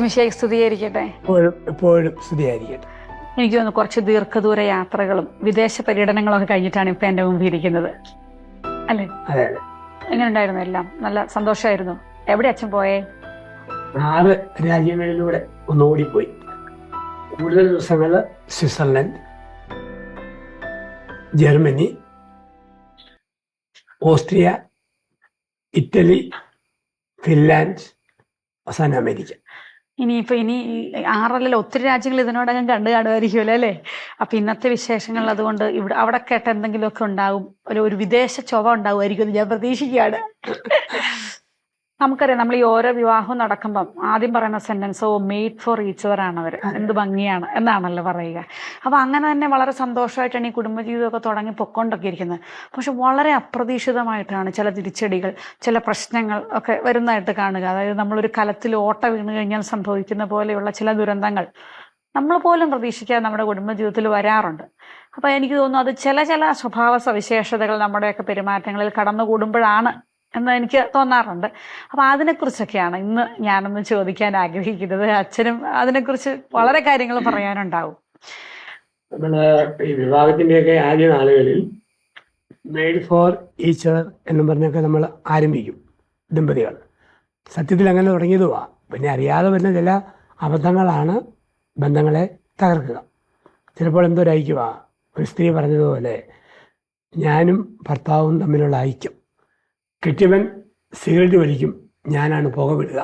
ഈശോമിശിഹായ്ക്ക് സ്തുതിയായിരിക്കട്ടെ. എപ്പോഴും സ്തുതിയായിരിക്കട്ടെ. എനിക്ക് തോന്നുന്നു കുറച്ച് ദീർഘദൂര യാത്രകളും വിദേശ പര്യടനങ്ങളൊക്കെ കഴിഞ്ഞിട്ടാണ് ഇപ്പൊ എന്റെ മുമ്പിൽ ഇരിക്കുന്നത് അല്ലേ? അതെ അതെ. എങ്ങനെ ഉണ്ടായിരുന്നു? എല്ലാം നല്ല സന്തോഷമായിരുന്നു. എവിടെ അച്ഛൻ പോയേ? 6 രാജ്യങ്ങളിലൂടെ ഓടിപ്പോയി. കൂടുതൽ ദിവസങ്ങള് Switzerland, Germany, Austria, Italy, Finland, അവസാനം അമേരിക്ക. ഇനി 6 ഒത്തിരി രാജ്യങ്ങൾ ഇതിനോടകം കണ്ടു കാണുമായിരിക്കുമല്ലോ അല്ലേ? അപ്പൊ ഇന്നത്തെ വിശേഷങ്ങൾ അതുകൊണ്ട് അവിടെ കേട്ട എന്തെങ്കിലുമൊക്കെ ഉണ്ടാവും, ഒരു വിദേശ ചൊവ ഉണ്ടാവുമായിരിക്കും എന്ന് ഞാൻ പ്രതീക്ഷിക്കുകയാണ്. നമുക്കറിയാം, നമ്മൾ ഈ ഓരോ വിവാഹവും നടക്കുമ്പം ആദ്യം പറയുന്ന sentence made for each other ആണ് അവർ, എന്ത് ഭംഗിയാണ് എന്നാണല്ലോ പറയുക. അപ്പൊ അങ്ങനെ തന്നെ വളരെ സന്തോഷമായിട്ടാണ് ഈ കുടുംബജീവിതമൊക്കെ തുടങ്ങി പൊക്കോണ്ടൊക്കെ ഇരിക്കുന്നത്. പക്ഷെ വളരെ അപ്രതീക്ഷിതമായിട്ടാണ് ചില തിരിച്ചടികൾ, ചില പ്രശ്നങ്ങൾ ഒക്കെ വരുന്നതായിട്ട് കാണുക. അതായത് നമ്മളൊരു കലത്തിൽ ഓട്ട വീണ് കഴിഞ്ഞാൽ സംഭവിക്കുന്ന പോലെയുള്ള ചില ദുരന്തങ്ങൾ നമ്മൾ പോലും പ്രതീക്ഷിക്കാതെ നമ്മുടെ കുടുംബജീവിതത്തിൽ വരാറുണ്ട്. അപ്പൊ എനിക്ക് തോന്നുന്നു അത് ചില സ്വഭാവ സവിശേഷതകൾ നമ്മുടെയൊക്കെ പെരുമാറ്റങ്ങളിൽ കടന്നുകൂടുമ്പോഴാണ് എന്ന് എനിക്ക് തോന്നാറുണ്ട്. അപ്പൊ അതിനെക്കുറിച്ചൊക്കെയാണ് ഇന്ന് ഞാനൊന്ന് ചോദിക്കാൻ ആഗ്രഹിക്കുന്നത്. അച്ഛനും അതിനെക്കുറിച്ച് വളരെ കാര്യങ്ങൾ പറയാനുണ്ടാവും. നമ്മള് ഈ വിവാഹത്തിന്റെയൊക്കെ ആദ്യ നാളുകളിൽ മെയ്ഡ് ഫോർ ഈച്ച് അതർ എന്ന് പറഞ്ഞൊക്കെ നമ്മൾ ആരംഭിക്കും ദമ്പതികൾ. സത്യത്തിൽ അങ്ങനെ തുടങ്ങിയതുവാ. പിന്നെ അറിയാതെ വരുന്ന ചില അബദ്ധങ്ങളാണ് ബന്ധങ്ങളെ തകർക്കുക. ചിലപ്പോൾ എന്തൊരു ഐക്യമാ, ഒരു സ്ത്രീ പറഞ്ഞതുപോലെ ഞാനും ഭർത്താവും തമ്മിലുള്ള ഐക്യം. കെട്ടിയവൻ സിഗരറ്റ് വലിക്കും, ഞാനാണ് പുക വിടുക.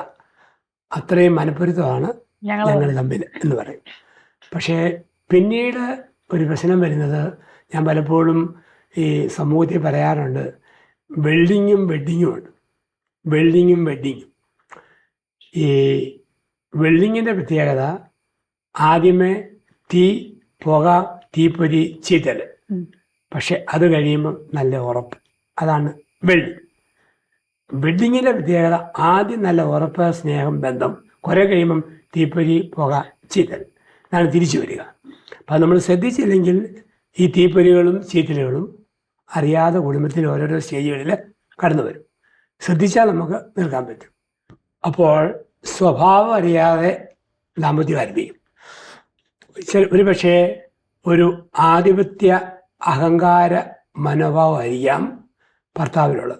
അത്രയും മനപ്പൊരുത്തമാണ് ഞങ്ങൾ തമ്മിൽ എന്ന് പറയും. പക്ഷേ പിന്നീട് ഒരു പ്രശ്നം വരുന്നത്, ഞാൻ പലപ്പോഴും ഈ സമൂഹത്തിൽ പറയാറുണ്ട്, വെൽഡിങ്ങും വെഡ്ഡിങ്ങും ഉണ്ട്. വെൽഡിങ്ങും വെഡ്ഡിങ്ങും. ഈ വെൽഡിങ്ങിൻ്റെ പ്രത്യേകത ആദ്യമേ തീ, പുക, തീപ്പൊരി, ചീറ്റൽ. പക്ഷെ അത് കഴിയുമ്പം നല്ല ഉറപ്പ്. അതാണ് വെൽഡിങ്. വെഡ്ഡിങ്ങിൻ്റെ പ്രത്യേകത ആദ്യം നല്ല ഉറപ്പ്, സ്നേഹം, ബന്ധം. കുറേ കഴിയുമ്പം തീപ്പൊരി, പുക, ചീറ്റൽ. ഇതാണ് തിരിച്ചു വരിക. അപ്പം നമ്മൾ ശ്രദ്ധിച്ചില്ലെങ്കിൽ ഈ തീപ്പൊരികളും ചീറ്റലുകളും അറിയാതെ കുടുംബത്തിൽ ഓരോരോ സ്റ്റേജുകളിൽ കടന്നു വരും. ശ്രദ്ധിച്ചാൽ നമുക്ക് നിൽക്കാൻ പറ്റും. അപ്പോൾ സ്വഭാവം അറിയാതെ ദാമ്പത്യം ആരംഭിക്കും. ഒരു പക്ഷേ ഒരു ആധിപത്യ അഹങ്കാര മനോഭാവമായിരിക്കാം ഭർത്താവിനുള്ളത്.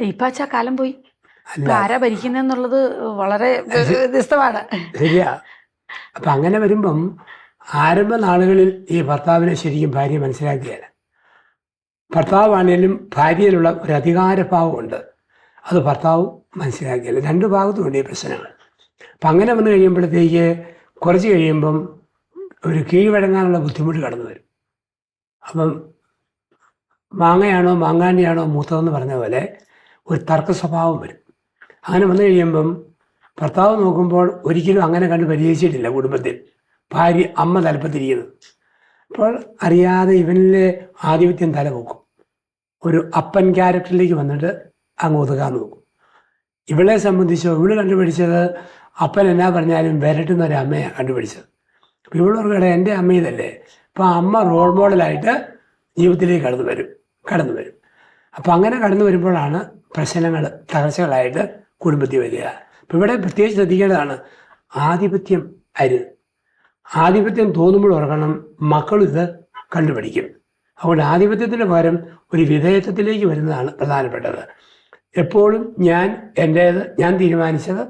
ഇപ്പൊ അച്ഛാ കാലം പോയി, ആരാ ഭരിക്കുന്നെന്നുള്ളത് വളരെ വ്യത്യസ്തമാണ്. ശരിയാ. അപ്പം അങ്ങനെ വരുമ്പം ആരംഭ നാളുകളിൽ ഈ ഭർത്താവിനെ ശരിക്കും ഭാര്യ മനസ്സിലാക്കിയാൽ, ഭർത്താവാണേലും ഭാര്യയിലുള്ള ഒരു അധികാരഭാവമുണ്ട്, അത് ഭർത്താവ് മനസ്സിലാക്കിയാൽ. 2 ഭാഗത്തുമുണ്ട് ഈ പ്രശ്നങ്ങൾ. അപ്പം അങ്ങനെ വന്നു കഴിയുമ്പോഴത്തേക്ക് കുറച്ച് കഴിയുമ്പം ഒരു കീഴ്വഴങ്ങാനുള്ള ബുദ്ധിമുട്ട് കടന്നു വരും. അപ്പം മാങ്ങയാണോ മാങ്ങാണ്ടിയാണോ മൂത്തതെന്ന് പറഞ്ഞ പോലെ ഒരു തർക്ക സ്വഭാവം വരും. അങ്ങനെ വന്നു കഴിയുമ്പം ഭർത്താവ് നോക്കുമ്പോൾ ഒരിക്കലും അങ്ങനെ കണ്ട് പരിചയിച്ചിട്ടില്ല കുടുംബത്തിൽ ഭാര്യ, അമ്മ തലപ്പത്തിരിക്കുന്നത്. അപ്പോൾ അറിയാതെ ഇവനിലെ ആധിപത്യം തലപൊക്കും. ഒരു അപ്പൻ ക്യാരക്ടറിലേക്ക് വന്നിട്ട് അങ്ങ് ഒതുക്കാൻ നോക്കും. ഇവളെ സംബന്ധിച്ചോ, ഇവള് കണ്ടുപിടിച്ചത് അപ്പൻ എന്നാ പറഞ്ഞാലും വരട്ടുന്ന ഒരു അമ്മയാണ് കണ്ടുപിടിച്ചത്. അപ്പോൾ ഇവളോർക്കടെ എൻ്റെ അമ്മ ഇതല്ലേ. അപ്പോൾ അമ്മ റോൾ മോഡലായിട്ട് ജീവിതത്തിലേക്ക് കടന്നു വരും. അപ്പോൾ അങ്ങനെ കടന്നു വരുമ്പോഴാണ് പ്രശ്നങ്ങൾ, തകർച്ചകളായിട്ട് കുടുംബത്തിൽ വരിക. അപ്പോൾ ഇവിടെ പ്രത്യേകിച്ച് ശ്രദ്ധിക്കേണ്ടതാണ്, ആധിപത്യം അരുത്. ആധിപത്യം തോന്നുമ്പോൾ ഓർക്കണം, മക്കളും ഇത് കണ്ടുപിടിക്കും. അതുകൊണ്ട് ആധിപത്യത്തിന് പകരം ഒരു വിധേയത്വത്തിലേക്ക് വരുന്നതാണ് പ്രധാനപ്പെട്ടത്. എപ്പോഴും എൻ്റേത്, ഞാൻ തീരുമാനിച്ചത്,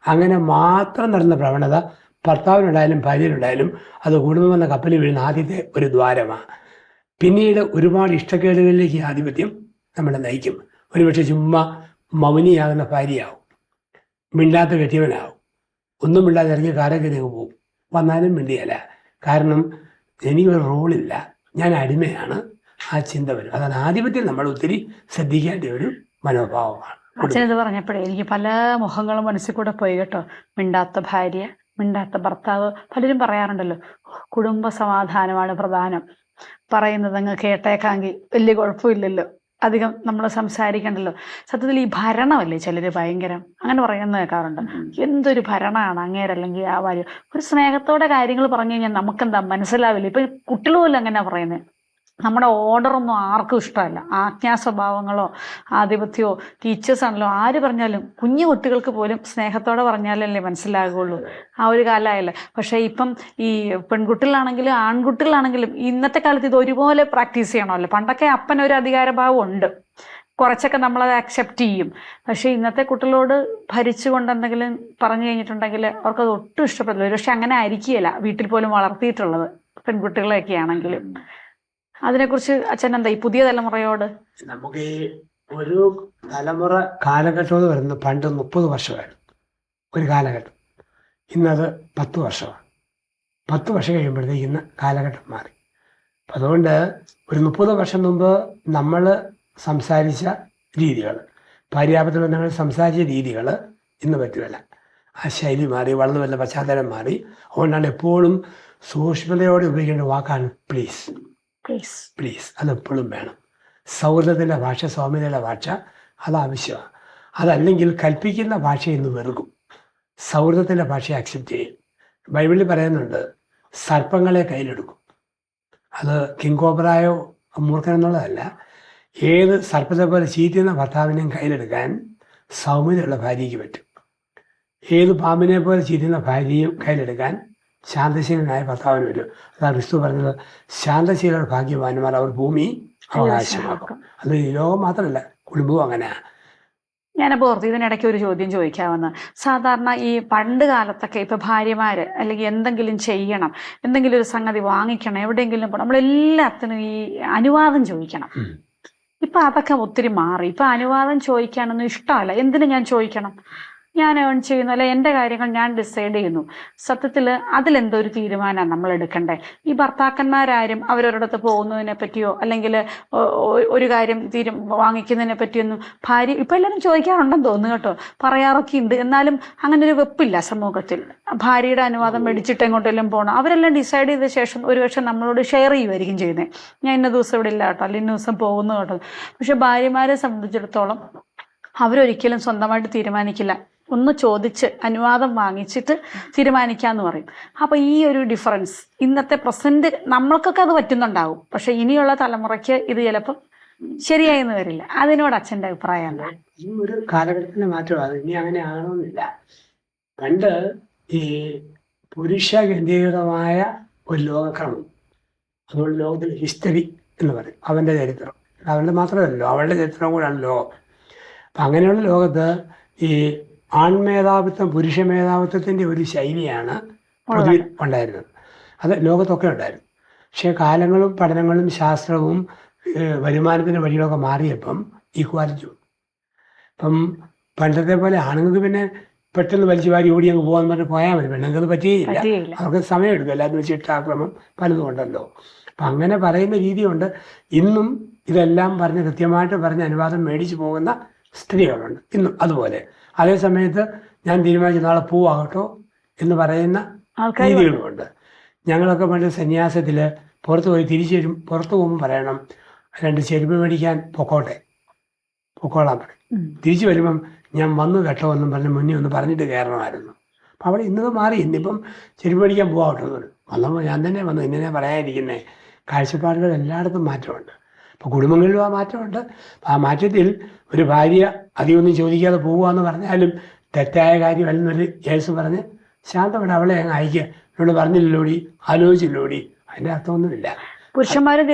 അങ്ങനെ മാത്രം നടന്ന പ്രവണത ഭർത്താവിനുണ്ടായാലും ഭാര്യയിലുണ്ടായാലും അത് കുടുംബം എന്ന കപ്പലിൽ വീഴുന്ന ആദ്യത്തെ ഒരു ദ്വാരമാണ്. പിന്നീട് ഒരുപാട് ഇഷ്ടക്കേടുകളിലേക്ക് ആധിപത്യം നമ്മളെ നയിക്കും. ഒരുപക്ഷെ ചുമ്മാ മൗനിയാകുന്ന ഭാര്യയാവും, മിണ്ടാത്ത കെട്ടിയവനാവും, ഒന്നും മിണ്ടാതെ ഇറങ്ങി കാരൊക്കെ പോകും. വന്നാലും മിണ്ടിയല്ല. കാരണം എനിക്കൊരു റോളില്ല, ഞാൻ അടിമയാണ്. ആ ചിന്ത വരും. അതാണ് ആധിപത്യം നമ്മൾ ഒത്തിരി ശ്രദ്ധിക്കേണ്ട ഒരു മനോഭാവമാണ്. അച്ഛനത് പറഞ്ഞപ്പോഴേ എനിക്ക് പല മുഖങ്ങളും മനസ്സിൽ കൂടെ പോയി കേട്ടോ. മിണ്ടാത്ത ഭാര്യ, മിണ്ടാത്ത ഭർത്താവ്. പലരും പറയാറുണ്ടല്ലോ, കുടുംബ സമാധാനമാണ് പ്രധാനം, പറയുന്നത് അങ്ങ് കേട്ടേക്കാമെങ്കിൽ വലിയ കുഴപ്പമില്ലല്ലോ, അധികം നമ്മൾ സംസാരിക്കണ്ടല്ലോ. സത്യത്തിൽ ഈ ഭരണമല്ലേ ചിലര് ഭയങ്കരം അങ്ങനെ പറയുന്നത് കേൾക്കാറുണ്ട്. എന്തൊരു ഭരണമാണ് അങ്ങേരല്ലെങ്കിൽ ആ ഭാര്യ. ഒരു സ്നേഹത്തോടെ കാര്യങ്ങൾ പറഞ്ഞു കഴിഞ്ഞാൽ നമുക്കെന്താ മനസ്സിലാവില്ല. ഇപ്പൊ കുട്ടികൾ പോലും അങ്ങനെ പറയുന്നത്, നമ്മുടെ ഓർഡറൊന്നും ആർക്കും ഇഷ്ടമല്ല. ആജ്ഞാ സ്വഭാവങ്ങളോ ആധിപത്യമോ ടീച്ചേഴ്സ് ആണല്ലോ ആര് പറഞ്ഞാലും കുഞ്ഞു കുട്ടികൾക്ക് പോലും സ്നേഹത്തോടെ പറഞ്ഞാലല്ലേ മനസ്സിലാകുള്ളൂ. ആ ഒരു കാലമായല്ലേ. പക്ഷേ ഇപ്പം ഈ പെൺകുട്ടികളാണെങ്കിലും ആൺകുട്ടികളാണെങ്കിലും ഇന്നത്തെ കാലത്ത് ഇത് ഒരുപോലെ പ്രാക്ടീസ് ചെയ്യണമല്ലോ. പണ്ടൊക്കെ അപ്പനൊരു അധികാരഭാവം ഉണ്ട്, കുറച്ചൊക്കെ നമ്മളത് അക്സെപ്റ്റ് ചെയ്യും. പക്ഷേ ഇന്നത്തെ കുട്ടികളോട് ഭരിച്ചുകൊണ്ട് എന്തെങ്കിലും പറഞ്ഞു കഴിഞ്ഞിട്ടുണ്ടെങ്കിൽ അവർക്കത് ഒട്ടും ഇഷ്ടപ്പെടില്ല. ഒരു പക്ഷെ അങ്ങനെ ആയിരിക്കുകയില്ല വീട്ടിൽ പോലും വളർത്തിയിട്ടുള്ളത് പെൺകുട്ടികളെയൊക്കെ ആണെങ്കിലും. അതിനെക്കുറിച്ച് അച്ഛൻ എന്താ ഈ പുതിയ തലമുറയോട്? നമുക്ക് ഈ ഒരു തലമുറ കാലഘട്ടം എന്ന് പറയുന്നത് പണ്ട് 30 വർഷമായിരുന്നു ഒരു കാലഘട്ടം. ഇന്നത് 10 വർഷമാണ്. 10 വർഷം കഴിയുമ്പോഴത്തേക്ക് ഇന്ന് കാലഘട്ടം മാറി. അപ്പം അതുകൊണ്ട് ഒരു 30 വർഷം മുമ്പ് നമ്മൾ സംസാരിച്ച രീതികൾ, ഭാര്യാഭർത്തൃ ബന്ധങ്ങളിൽ സംസാരിച്ച രീതികൾ ഇന്ന് പറ്റുമല്ല. ആ ശൈലി മാറി, വളർന്നു വരുന്ന പശ്ചാത്തലം മാറി. അതുകൊണ്ടാണ് എപ്പോഴും സൂക്ഷ്മതയോടെ ഉപയോഗിക്കേണ്ട വാക്കാണ് പ്ലീസ്. പ്ലീസ് പ്ലീസ് അതെപ്പോഴും വേണം. സൗഹൃദത്തിൻ്റെ ഭാഷ, സൗമ്യതയുടെ ഭാഷ അതാവശ്യമാണ്. അതല്ലെങ്കിൽ കൽപ്പിക്കുന്ന ഭാഷ ഇന്ന് വെറുക്കും, സൗഹൃദത്തിൻ്റെ ഭാഷയെ അക്സെപ്റ്റ് ചെയ്യും. ബൈബിളിൽ പറയുന്നുണ്ട് സർപ്പങ്ങളെ കയ്യിലെടുക്കും. അത് കിങ്കോബ്രായോ മൂർഖനെന്നുള്ളതല്ല. ഏത് സർപ്പത്തെ പോലെ ചീറ്റുന്ന ഭർത്താവിനെയും കയ്യിലെടുക്കാൻ സൗമ്യതയുള്ള ഭാര്യയ്ക്ക് പറ്റും. ഏത് പാമ്പിനെ പോലെ ചീറ്റുന്ന ഭാര്യയും കയ്യിലെടുക്കാൻ ശാന്തശീലനായ ഭർത്താവിന് വരും. അതാണ് ക്രിസ്തു പറഞ്ഞത്, ശാന്തശീലർ ഭാഗ്യവാന്മാർ, അവർ ഭൂമി അവകാശമാക്കും. അത് ഈ ലോകം മാത്രമല്ല, കുടുംബവും അങ്ങനെയാണ്. ഞാനപ്പോൾ ഓർത്ത് ഇതിനിടയ്ക്ക് ഒരു ചോദ്യം ചോദിക്കാമെന്ന്. സാധാരണ ഈ പണ്ട് കാലത്തൊക്കെ ഇപ്പൊ ഭാര്യമാര് അല്ലെങ്കിൽ എന്തെങ്കിലും ചെയ്യണം, എന്തെങ്കിലും ഒരു സംഗതി വാങ്ങിക്കണം, എവിടെയെങ്കിലും പോകണം, നമ്മളെല്ലാത്തിനും ഈ അനുവാദം ചോദിക്കണം. ഇപ്പൊ അതൊക്കെ ഒത്തിരി മാറി. ഇപ്പൊ അനുവാദം ചോദിക്കാനൊന്നും ഇഷ്ടമല്ല. എന്തിനു ഞാൻ ചോദിക്കണം? ഞാൻ ഏൺ ചെയ്യുന്നു, അല്ലെ എൻ്റെ കാര്യങ്ങൾ ഞാൻ ഡിസൈഡ് ചെയ്യുന്നു. സത്യത്തിൽ അതിലെന്തോ ഒരു തീരുമാനമാണ് നമ്മൾ എടുക്കണ്ടേ. ഈ ഭർത്താക്കന്മാരാരും അവരൊരിടത്ത് പോകുന്നതിനെ പറ്റിയോ അല്ലെങ്കിൽ ഒരു കാര്യം വാങ്ങിക്കുന്നതിനെ പറ്റിയൊന്നും ഭാര്യ ഇപ്പം എല്ലാവരും ചോദിക്കാറുണ്ടെന്ന് തോന്നുന്നു കേട്ടോ, പറയാറൊക്കെ ഉണ്ട്. എന്നാലും അങ്ങനെ ഒരു വെപ്പില്ല സമൂഹത്തിൽ. ഭാര്യയുടെ അനുവാദം മേടിച്ചിട്ട് എങ്ങോട്ടെല്ലാം പോകണം. അവരെല്ലാം ഡിസൈഡ് ചെയ്ത ശേഷം ഒരുപക്ഷെ നമ്മളോട് ഷെയർ ചെയ്യുമായിരിക്കും ചെയ്യുന്നത്. ഞാൻ ഇന്ന ദിവസം ഇവിടെ ഇല്ല കേട്ടോ, അല്ലെങ്കിൽ ഇന്ന ദിവസം പോകുന്നു കേട്ടോ. പക്ഷെ ഭാര്യമാരെ സംബന്ധിച്ചിടത്തോളം അവരൊരിക്കലും സ്വന്തമായിട്ട് തീരുമാനിക്കില്ല. ഒന്ന് ചോദിച്ച് അനുവാദം വാങ്ങിച്ചിട്ട് തീരുമാനിക്കാന്ന് പറയും. അപ്പോൾ ഈ ഒരു ഡിഫറൻസ് ഇന്നത്തെ പ്രസന്റ് നമ്മൾക്കൊക്കെ അത് പറ്റുന്നുണ്ടാവും. പക്ഷെ ഇനിയുള്ള തലമുറയ്ക്ക് ഇത് ചിലപ്പോൾ ശരിയായെന്ന് വരില്ല. അതിനോട് അച്ഛൻ്റെ അഭിപ്രായം എന്താ? ഈ ഒരു കാലഘട്ടത്തിന്റെ മാറ്റമാണ്. ഇനി അങ്ങനെ ആകണമെന്നില്ല. പണ്ട് ഈ പുരുഷ കേന്ദ്രീകൃതമായ ഒരു ലോകക്രമം, അതുകൊണ്ട് ലോകത്തിൽ ഹിസ്റ്ററി എന്ന് പറയും, അവൻ്റെ ചരിത്രം. അവൻ്റെ മാത്രമല്ലല്ലോ, അവളുടെ ചരിത്രം കൂടെയാണ് ലോകം. അപ്പം അങ്ങനെയുള്ള ലോകത്ത് ഈ ആൺമേധാവിത്വം പുരുഷ മേധാവിത്വത്തിൻ്റെ ഒരു ശൈലിയാണ് പൊതുവിൽ ഉണ്ടായിരുന്നത്. അത് ലോകത്തൊക്കെ ഉണ്ടായിരുന്നു. പക്ഷേ കാലങ്ങളും പഠനങ്ങളും ശാസ്ത്രവും വരുമാനത്തിൻ്റെ വഴികളൊക്കെ മാറിയപ്പം ഈക്വാലിറ്റി വന്നു. ഇപ്പം പണ്ടത്തെ പോലെ ആണുങ്ങൾക്ക് പിന്നെ പെട്ടെന്ന് വലിച്ചു വാരി ഓടി അങ്ങ് പോകാൻ പറഞ്ഞ് പോയാൽ മതി. പെണ്ണുങ്ങൾക്ക് പറ്റിയില്ല, അവർക്ക് സമയമെടുക്കും. എല്ലാവരും വെച്ചിട്ട് ആക്രമം പലതും ഉണ്ടല്ലോ. അപ്പം അങ്ങനെ പറയുന്ന രീതിയുണ്ട്. ഇന്നും ഇതെല്ലാം പറഞ്ഞ് കൃത്യമായിട്ട് പറഞ്ഞ് അനുവാദം മേടിച്ചു പോകുന്ന സ്ത്രീകളുണ്ട് ഇന്നും അതുപോലെ. അതേ സമയത്ത് ഞാൻ തീരുമാനിച്ചു നാളെ പോവാകട്ടോ എന്ന് പറയുന്ന രീതികളുമുണ്ട്. ഞങ്ങളൊക്കെ പണ്ട് സന്യാസത്തിൽ പുറത്ത് പോയി പുറത്ത് പോകുമ്പോൾ പറയണം 2 ചെരുപ്പ് മേടിക്കാൻ പൊക്കോളാൻ പറയും. തിരിച്ചു വരുമ്പം ഞാൻ വന്നു കേട്ടോ എന്നും പറഞ്ഞ് മുന്നേ ഒന്ന് പറഞ്ഞിട്ട് കയറണമായിരുന്നു. അപ്പം അവിടെ ഇന്നത് മാറി. ഇന്നിപ്പം ചെരുപ്പ് മേടിക്കാൻ പോവാകട്ടോ എന്ന് പറയും. വന്നപ്പോൾ ഞാൻ തന്നെ വന്നു, ഇങ്ങനെ പറയാതിരിക്കുന്നേ. കാഴ്ചപ്പാടുകൾ എല്ലായിടത്തും മാറ്റമുണ്ട്. അപ്പോൾ കുടുംബങ്ങളിലും ആ മാറ്റമുണ്ട്. ആ മാറ്റത്തിൽ ഒരു ഭാര്യ അധികമൊന്നും ചോദിക്കാതെ പോകുക എന്ന് പറഞ്ഞാലും തെറ്റായ കാര്യമല്ലെന്നൊരു കേസ് പറഞ്ഞ് ശാന്തമാണ് അവളെ അങ്ങ് അയക്കുക. എന്നോട് പറഞ്ഞില്ലോടി, ആലോചിച്ചില്ലോടി, അതിൻ്റെ അർത്ഥമൊന്നുമില്ല. പുരുഷന്മാരും